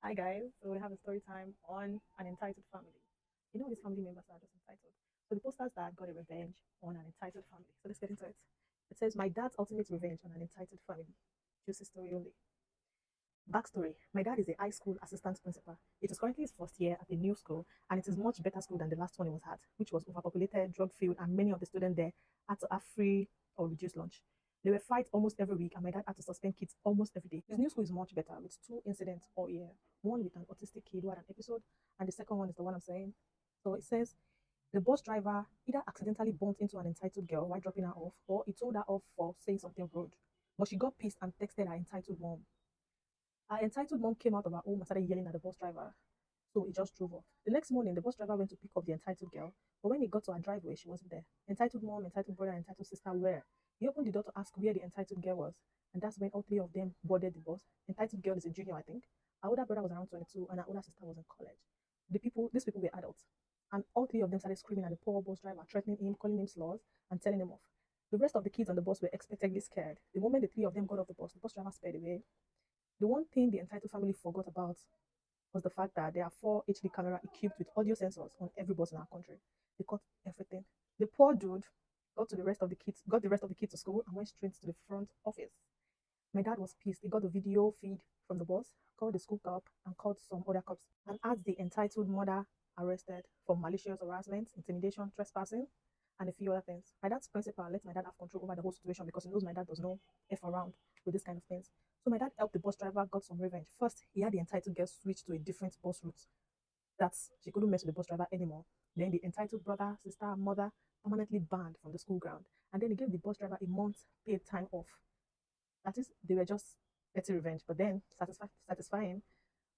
Hi guys, so we have a story time on an entitled family. You know these family members are just entitled. So the posters that got a revenge on an entitled family. So let's get into it. It says my dad's ultimate revenge on an entitled family. Juicy story only. Backstory: my dad is a high school assistant principal. It is currently his first year at a new school, and it is much better school than the last one he was at, which was overpopulated, drug filled, and many of the students there had to have free or reduced lunch. There were fights almost every week, and my dad had to suspend kids almost every day. His new school is much better, with two incidents all year. One with an autistic kid who had an episode, and the second one is the one I'm saying. So it says the bus driver either accidentally bumped into an entitled girl while dropping her off, or he told her off for saying something rude. But she got pissed and texted her entitled mom. Our entitled mom came out of her home and started yelling at the bus driver. So he just drove off. The next morning, the bus driver went to pick up the entitled girl, but when he got to her driveway, she wasn't there. Entitled mom, entitled brother, entitled sister were. He opened the door to ask where the entitled girl was, and that's when all three of them boarded the bus. Entitled girl is a junior, I think. Our older brother was around 22, and our older sister was in college. These people were adults, and all three of them started screaming at the poor bus driver, threatening him, calling him slurs, and telling him off. The rest of the kids on the bus were expectedly scared. The moment the three of them got off the bus driver sped away. The one thing the entitled family forgot about was the fact that there are four HD cameras equipped with audio sensors on every bus in our country. They caught everything. The poor dude got the rest of the kids to school and went straight to the front office. My dad was pissed. He got the video feed from the bus, called the school cop, and called some other cops, and had the entitled mother arrested for malicious harassment, intimidation, trespassing, and a few other things. My dad's principal let my dad have control over the whole situation because he knows my dad does not F around with this kind of things. So my dad helped the bus driver, got some revenge. First, he had the entitled girl switch to a different bus route. That's she couldn't mess with the bus driver anymore. Then the entitled brother, sister, mother permanently banned from the school ground. And then he gave the bus driver a month paid time off. That is, they were just petty revenge. But then, satisfying,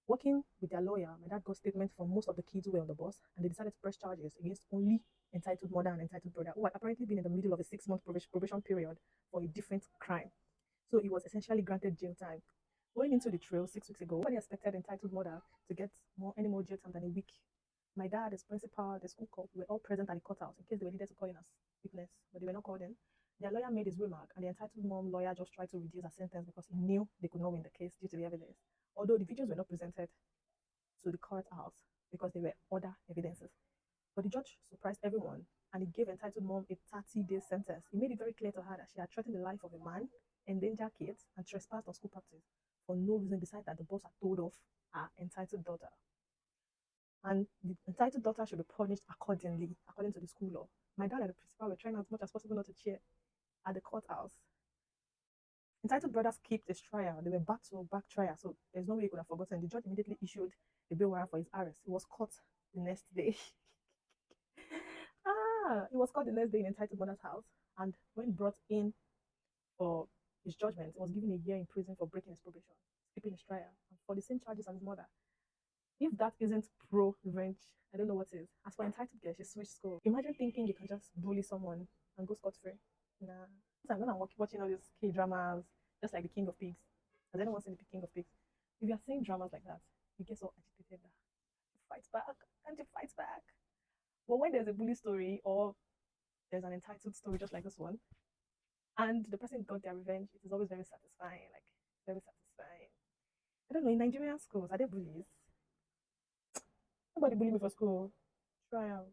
working with their lawyer, my dad got statements from most of the kids who were on the bus, and they decided to press charges against only entitled mother and entitled brother, who had apparently been in the middle of a 6 month probation period for a different crime. So he was essentially granted jail time. Going into the trail 6 weeks ago, nobody expected entitled mother to get any more jail time than a week. My dad, his principal, the school cop were all present at the courthouse in case they were needed to call in as witness, but they were not called in. Their lawyer made his remark, and the entitled mom lawyer just tried to reduce her sentence because he knew they could not win the case due to the evidence. Although the videos were not presented to the courthouse because they were other evidences. But the judge surprised everyone and he gave entitled mom a 30-day sentence. He made it very clear to her that she had threatened the life of a man, endangered kids, and trespassed on school property for no reason besides that the boss had told off her entitled daughter. And the entitled daughter should be punished accordingly, according to the school law. My dad and the principal were trying as much as possible not to cheer at the courthouse. Entitled brothers skipped his trial. They were back to back trial, so there's no way he could have forgotten. The judge immediately issued a bail warrant for his arrest. He was caught the next day. He was caught the next day in entitled mother's house, and when brought in for his judgment, he was given a year in prison for breaking his probation, skipping his trial, and for the same charges as his mother. If that isn't pro revenge, I don't know what is. As for entitled girl, she switched school. Imagine thinking you can just bully someone and go scot free. Nah. Sometimes when I'm watching all these K dramas, just like the King of Pigs, has anyone seen the King of Pigs? If you're seeing dramas like that, you get so agitated that fight back. Can't you fight back? But when there's a bully story or there's an entitled story just like this one, and the person got their revenge, it is always very satisfying. Like very satisfying. I don't know, in Nigerian schools, are there bullies? Nobody bullied me for school. Try out.